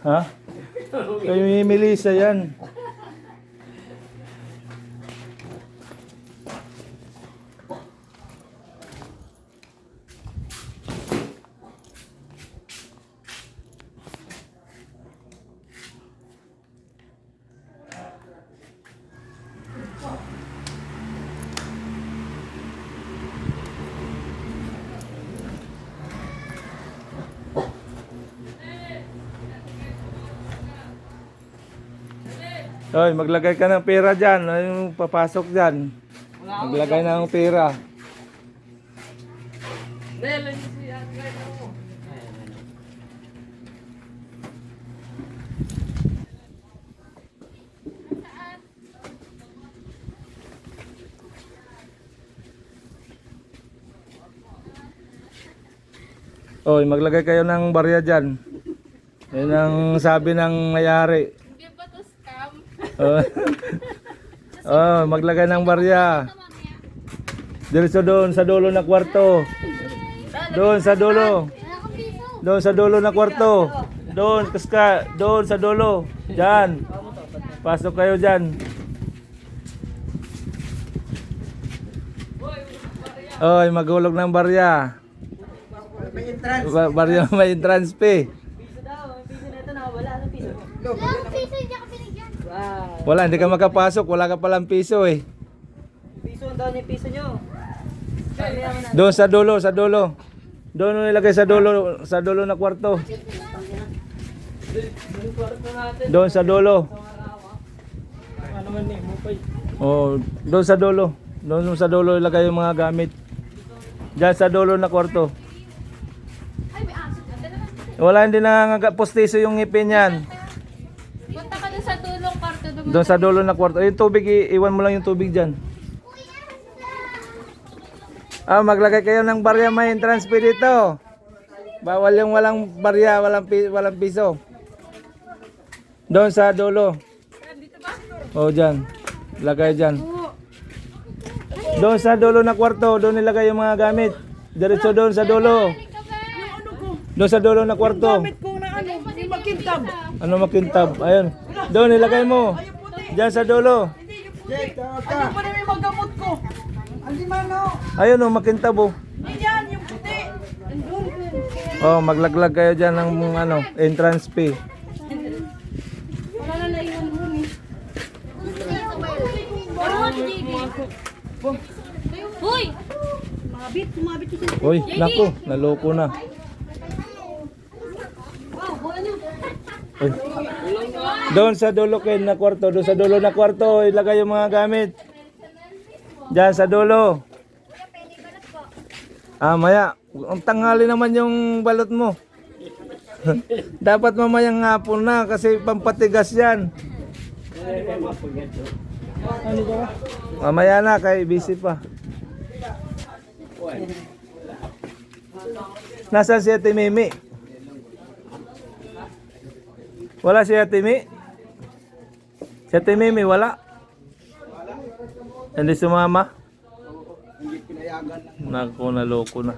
Ha? Kayo yung Melissa yan. Hoy, maglagay ka ng pera dyan. Ano yung papasok dyan? Maglagay na ng pera. Hoy, maglagay kayo ng barya dyan. Yan ang sabi ng mayari. Hindi ba to scam? Maglagay ng barya. Diretso doon sa dulo na kwarto. Doon sa dulo. Doon sa dulo na kwarto. Doon, kaska. Doon sa dulo. Diyan. Pasok kayo dyan. Oy, magulog ng barya. May entrance. Barya may entrance fee. Piso daw, may piso na ito nakawala. Anong piso mo? Ilang piso hindi ako binigyan? Wow. Wala, hindi ka makapasok. Wala ka palang piso eh. Piso ang daw niya piso nyo. Sabi naman na. Doon sa dulo, sa dulo. Doon mo nilagay sa dulo na kwarto. Yung kwarto natin. Doon sa dulo. Ano man eh, mupay. Oh, doon sa dulo. Doon sa dulo ilagay yung mga gamit. Diyan sa dulo na kwarto. Ay, may aso ka. Dalawa. Wala, hindi postiso yung ngipin yan. Punta ka dun sa tulong kwarto. Doon sa dulo na kwarto. Yung tubig, iwan mo lang yung tubig dyan. Maglagay kayo ng barya, may entrance fee dito. Bawal yung walang barya, walang piso. Doon sa dulo. Oh, dyan. Lagay dyan. Doon sa dulo na kwarto, doon nilagay yung mga gamit. Diretso doon sa dulo. Doon sa dulo na kwarto. Gamit ko na ano, yung makintab. Ano makintab? Ayun. Doon nilagay mo. Diyan sa dulo. Jake, tawag ka. Ano pa na yung magamot ko? Andi mano. Ayun oh, makintab oh. Yan, yung puti. Andun. Oh, maglaglag kayo dyan ng entrance fee. Wala na naiwan mo ni. Uy! Sumabit ko sila. Uy, naku, naloko na. Uy. Doon sa dulo kayo na kwarto, doon sa dulo na kwarto, ilagay yung mga gamit. Diyan sa dulo. Maya, ang tanghali naman yung balot mo. Dapat mamayang hapon na kasi pampatigas yan. Mamaya na, kay busy pa. Nasaan si Ate Mimi? Wala si Ate Mimi? Si Ate Mimi wala? Hindi sumama? Hindi pinayagan ng Naku, naloko na.